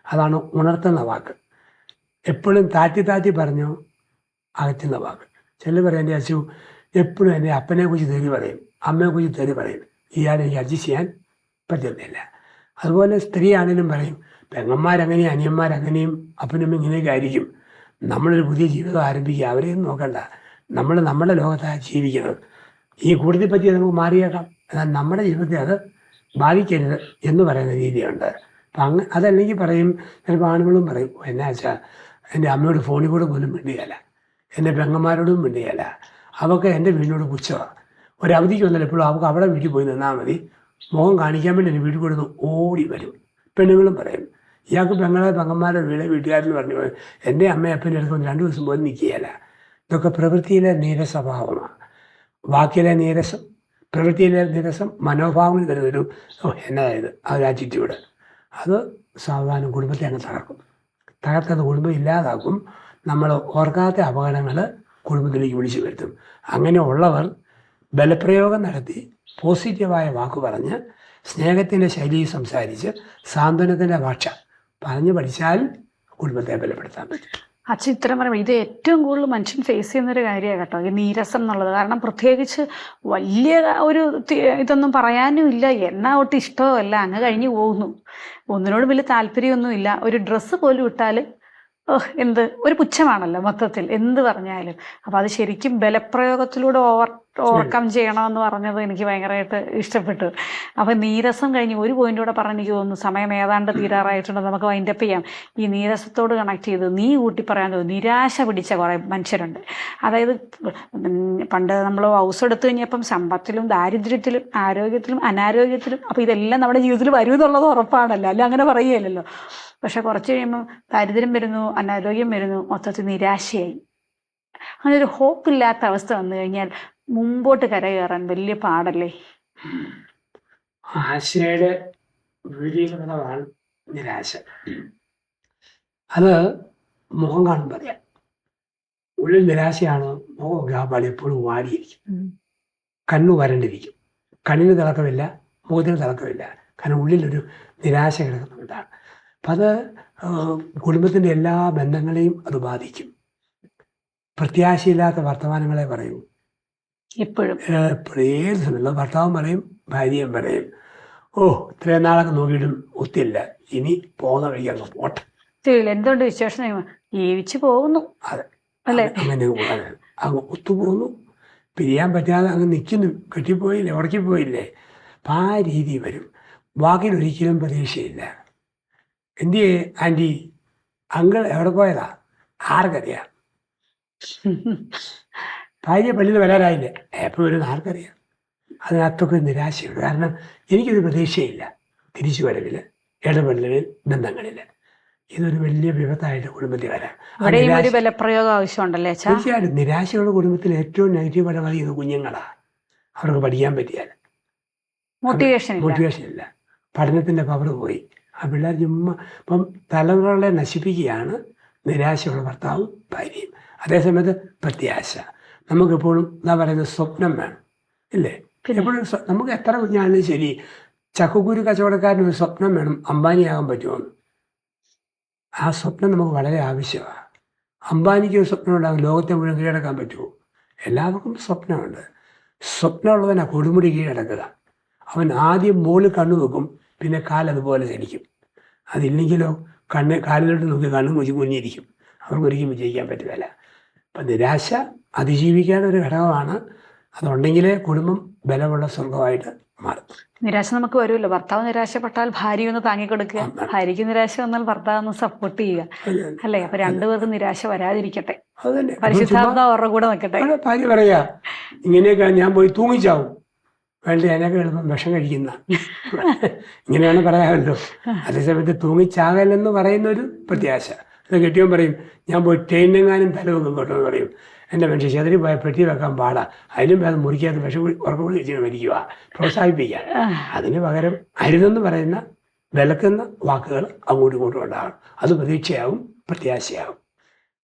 അതാണ് ഉണർത്തുന്ന വാക്ക്. എപ്പോഴും താറ്റി പറഞ്ഞു അകറ്റുന്ന വാക്ക്. ചില പറയും, എൻ്റെ അച്ഛൻ എപ്പോഴും എൻ്റെ അപ്പനെക്കുറിച്ച് തെറി പറയും, അമ്മയെക്കുറിച്ച് തെറി പറയും, ഇയാളെ എനിക്ക് അഡ്ജസ്റ്റ് ചെയ്യാൻ പറ്റുന്നില്ല. അതുപോലെ സ്ത്രീ ആണെങ്കിലും പറയും, പെങ്ങന്മാരങ്ങനെയും അനിയന്മാരങ്ങനെയും അപ്പനും ഇങ്ങനെയൊക്കെ ആയിരിക്കും, നമ്മളൊരു പുതിയ ജീവിതം ആരംഭിക്കുക, അവരെയും നോക്കണ്ട, നമ്മൾ നമ്മുടെ ലോകത്താണ് ജീവിക്കുന്നത്. ഈ കൂടുതൽ പറ്റി നമുക്ക് മാറിയേക്കാം, എന്നാൽ നമ്മുടെ ജീവിതത്തെ അത് ബാധിക്കരുത് എന്ന് പറയുന്ന രീതിയുണ്ട്. അപ്പം അതല്ലെങ്കിൽ പറയും, ചിലപ്പോൾ ആണുങ്ങളും പറയും, എന്നാ വെച്ചാൽ എൻ്റെ അമ്മയോട് ഫോണിൽ കൂടെ പോലും മിണ്ടുകയില്ല, എൻ്റെ പെങ്ങന്മാരോടും മിണ്ടുകയില്ല, അവൾക്ക് എൻ്റെ വീടിനോട് പുച്ഛമാണ്, ഒരവധിക്ക് വന്നാലും എപ്പോഴും അവൾക്ക് അവിടെ വീട്ടിൽ പോയി നിന്നാൽ മതി, മുഖം കാണിക്കാൻ വേണ്ടി എൻ്റെ വീട്ടിൽ കൂടെ ഓടി വരും. പെണ്ണുങ്ങളും പറയും, ഇയാൾക്ക് പെങ്ങന്മാരുടെ വീട്ടുകാരെന്ന് പറഞ്ഞു എൻ്റെ അമ്മയും അപ്പൻ്റെ അടുത്ത് 2 ദിവസം പോലും നിൽക്കുകയില്ല. ഇതൊക്കെ പ്രവൃത്തിയിലെ നീരസ്വഭാവമാണ്. വാക്കിലെ നീരസം, പ്രവൃത്തിയിലെ നീരസം, മനോഭാവങ്ങളിൽ വരുന്നൊരു എന്നതായത് ആ ഒരു ആറ്റിറ്റ്യൂഡ്, അത് സാവധാനം കുടുംബത്തെ അങ്ങ് തകർത്തത് കുടുംബം ഇല്ലാതാക്കും. നമ്മൾ ഓർക്കാത്ത അപകടങ്ങൾ കുടുംബത്തിലേക്ക് വിളിച്ചു വരുത്തും. അങ്ങനെ ഉള്ളവർ ബലപ്രയോഗം നടത്തി പോസിറ്റീവായ വാക്ക് പറഞ്ഞ് സ്നേഹത്തിൻ്റെ ശൈലിയിൽ സംസാരിച്ച് സാന്ത്വനത്തിൻ്റെ ഭാഷ പറഞ്ഞ് പഠിച്ചാൽ കുടുംബത്തെ ബലപ്പെടുത്താൻ പറ്റും. അച്ഛൻ ഇത്തരം പറയുമ്പോൾ ഇത് ഏറ്റവും കൂടുതൽ മനുഷ്യൻ ഫേസ് ചെയ്യുന്നൊരു കാര്യമാണ് കേട്ടോ, ഈ നീരസം എന്നുള്ളത്. കാരണം പ്രത്യേകിച്ച് വലിയ ഒരു ഇതൊന്നും പറയാനും ഇല്ല, എന്നാ ഒട്ട് ഇഷ്ടമല്ല, അങ്ങ് കഴിഞ്ഞു പോകുന്നു, ഒന്നിനോട് വലിയ താല്പര്യമൊന്നുമില്ല, ഒരു ഡ്രസ്സ് പോലും ഇട്ടാൽ എന്ത് ഒരു പുച്ഛമാണല്ലോ മൊത്തത്തിൽ എന്ത് പറഞ്ഞാലും. അപ്പം അത് ശരിക്കും ബലപ്രയോഗത്തിലൂടെ ഓവർകം ചെയ്യണമെന്ന് പറഞ്ഞത് എനിക്ക് ഭയങ്കരമായിട്ട് ഇഷ്ടപ്പെട്ടു. അപ്പം നീരസം കഴിഞ്ഞ് ഒരു പോയിന്റ് കൂടെ പറഞ്ഞ് എനിക്ക് തോന്നുന്നു സമയം ഏതാണ്ട് തീരാറായിട്ടുണ്ട്, നമുക്ക് വൈൻഡപ്പ് ചെയ്യാം. ഈ നീരസത്തോട് കണക്ട് ചെയ്ത് നീ കൂട്ടി പറയാൻ തോന്നുന്നു, നിരാശ പിടിച്ച കുറേ മനുഷ്യരുണ്ട്. അതായത് പണ്ട് നമ്മൾ ഹൗസ് എടുത്തു കഴിഞ്ഞപ്പം സമ്പത്തിലും ദാരിദ്ര്യത്തിലും ആരോഗ്യത്തിലും അനാരോഗ്യത്തിലും, അപ്പം ഇതെല്ലാം നമ്മുടെ ജീവിതത്തിൽ വരും എന്നുള്ളത് ഉറപ്പാണല്ലോ, അല്ല അങ്ങനെ പറയുകയല്ലോ. പക്ഷെ കുറച്ച് കഴിയുമ്പോൾ ദാരിദ്ര്യം വരുന്നു, അനാരോഗ്യം വരുന്നു, മൊത്തത്തിൽ നിരാശയായി. അങ്ങനെ ഒരു ഹോപ്പ് ഇല്ലാത്ത അവസ്ഥ വന്നു കഴിഞ്ഞാൽ മുമ്പോട്ട് കരകയറാൻ വലിയ പാടല്ലേ? ആശയുടെ വിപരീതമാണ് നിരാശ. അത് മുഖം കാണുമ്പോൾ അറിയാം. ഉള്ളിൽ നിരാശയാണ്, മുഖം ആപാടി എപ്പോഴും വാടിയിരിക്കും, കണ്ണു വരണ്ടിരിക്കും, കണ്ണിന് തിളക്കമില്ല, മുഖത്തിന് തിളക്കമില്ല. കാരണം ഉള്ളിലൊരു നിരാശ കിടക്കുന്നുണ്ടാണ്. അപ്പം അത് കുടുംബത്തിൻ്റെ എല്ലാ ബന്ധങ്ങളെയും അത് ബാധിക്കും. പ്രത്യാശയില്ലാത്ത വർത്തമാനങ്ങളെ പറയൂ എപ്പോഴും ഏത് സമയത്തുള്ള ഭർത്താവും പറയും, ഭാര്യയും പറയും, ഇത്രയും നാളൊക്കെ നോക്കിയിട്ടും ഒത്തില്ല, ഇനി പോകുന്ന വഴിക്ക് പോട്ടെ, എന്തുകൊണ്ട് വിശേഷം ജീവിച്ചു പോകുന്നു. അതെ, അല്ലേ? അങ്ങനെ അങ്ങ് ഒത്തുപോകുന്നു, പിരിയാൻ പറ്റാതെ അങ്ങ് നിൽക്കുന്നു, കെട്ടിപ്പോയില്ലേ, ഉറക്കിപ്പോയില്ലേ. അപ്പം ആ രീതി വരും. വാക്കിലൊരിക്കലും പ്രതീക്ഷയില്ല. എന്തിയേ ആൻറ്റി, അങ്കിൾ എവിടെ പോയതാ, ആർക്കറിയാം. ഭാര്യ പള്ളിയിൽ വരാറായില്ലേ, എപ്പോൾ വരുന്ന ആർക്കറിയാം. അതിനകത്തൊക്കെ നിരാശയുണ്ട്. കാരണം എനിക്കൊരു പ്രതീക്ഷയില്ല, തിരിച്ചു വരവിൽ, ഇടപെടലിൽ, ബന്ധങ്ങളിൽ. ഇതൊരു വലിയ വിപത്തായിട്ട് കുടുംബത്തിൽ വരാം. ബലപ്രയോഗം ആവശ്യമുണ്ടല്ലേ? തീർച്ചയായിട്ടും നിരാശയുള്ള കുടുംബത്തിൽ ഏറ്റവും നെഗറ്റീവ് പരമായി ഇത് കുഞ്ഞുങ്ങളാണ്. അവർക്ക് പഠിക്കാൻ പറ്റിയാൽ മോട്ടിവേഷൻ ഇല്ല, പഠനത്തിൻ്റെ പവർ പോയി. ആ പിള്ളേർ ചുമ്മാ ഇപ്പം തലമുറകളെ നശിപ്പിക്കുകയാണ് നിരാശയുള്ള ഭർത്താവും ഭാര്യയും. അതേസമയത്ത് പ്രത്യാശ, നമുക്കെപ്പോഴും എന്താ പറയുന്നത്, സ്വപ്നം വേണം, ഇല്ലേ? എപ്പോഴും നമുക്ക് എത്ര കുഞ്ഞാണെങ്കിലും ശരി, ചക്കക്കുരു കച്ചവടക്കാരന് ഒരു സ്വപ്നം വേണം, അംബാനിയാകാൻ പറ്റുമെന്ന്. ആ സ്വപ്നം നമുക്ക് വളരെ ആവശ്യമാണ്. അംബാനിക്ക് ഒരു സ്വപ്നം ഉണ്ടാകും, ലോകത്തെ മുഴുവൻ കീഴടക്കാൻ പറ്റുമോ? എല്ലാവർക്കും സ്വപ്നമുണ്ട്. സ്വപ്നമുള്ളവനാണ് കൊടുമുടി കീഴടക്കുക. അവൻ ആദ്യം മുകളിൽ കണ്ണു നോക്കും, പിന്നെ കാലതുപോലെ ചലിക്കും. അതില്ലെങ്കിലോ കാലിലോട്ട് നോക്കി കണ്ണു കുഞ്ഞിരിക്കും. അവർക്കൊരിക്കലും വിജയിക്കാൻ പറ്റില്ല. അപ്പം നിരാശ അതിജീവിക്കാൻ ഒരു ഘടകമാണ്. അതുണ്ടെങ്കിലേ കുടുംബം ബലമുള്ള സ്വർഗമായിട്ട് മാറും. നിരാശ നമുക്ക് വരുമല്ലോ. ഭർത്താവ് നിരാശപ്പെട്ടാൽ ഭാര്യ ഒന്ന് താങ്ങിക്കൊടുക്കുക, ഭാര്യയ്ക്ക് നിരാശ വന്നാൽ ഭർത്താവ് ഒന്ന് സപ്പോർട്ട് ചെയ്യുക, അല്ലേ? അപ്പൊ രണ്ടുപേർക്കും നിരാശ വരാതിരിക്കട്ടെ, പരിശുദ്ധാത്മ അവരുടെ കൂടെ നിൽക്കട്ടെ. ഭാര്യ പറയാ, ഇങ്ങനെയൊക്കെ ഞാൻ പോയി തൂങ്ങിച്ചാവും, വേണ്ട അതിനൊക്കെ എളുപ്പം വിഷം കഴിക്കുന്ന, ഇങ്ങനെയാണ് പറയാമല്ലോ. അതേസമയത്ത് തൂങ്ങിച്ചാകലെന്ന് പറയുന്ന ഒരു പ്രത്യാശ. അത് കെട്ടിയവൻ പറയും, ഞാൻ പോയി ട്രെയിനെങ്ങാനും തലവെക്കും കേട്ടോ എന്ന് പറയും. എൻ്റെ മനുഷ്യ ചെതറി പോയ പെട്ടി വെക്കാൻ പാടാ, അതിനും ഭേദം മുറിക്കാത്ത വിഷം ഉറക്കമുള്ള വെച്ച് മരിക്കുക, പ്രോത്സാഹിപ്പിക്കുക. അതിന് പകരം അരുതെന്ന് പറയുന്ന വിലക്കുന്ന വാക്കുകൾ അങ്ങോട്ടും ഇങ്ങോട്ടും ഉണ്ടാകും. അത് പ്രതീക്ഷയാവും, പ്രത്യാശയാവും.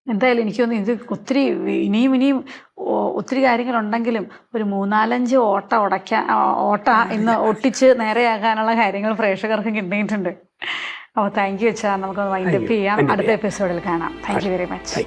എന്തായാലും എനിക്ക് തോന്നുന്നു ഇത് ഒത്തിരി ഇനിയും ഒത്തിരി കാര്യങ്ങളുണ്ടെങ്കിലും ഒരു 3-4 ഓട്ട ഇന്ന് ഒട്ടിച്ച് നേരെയാക്കാനുള്ള കാര്യങ്ങൾ പ്രേക്ഷകർക്ക് കിട്ടിയിട്ടുണ്ട്. അപ്പോൾ താങ്ക് യു വെച്ചാൽ നമുക്കൊന്ന് വൈൻഡപ്പ് ചെയ്യാം. അടുത്ത എപ്പിസോഡിൽ കാണാം. Thank you very much.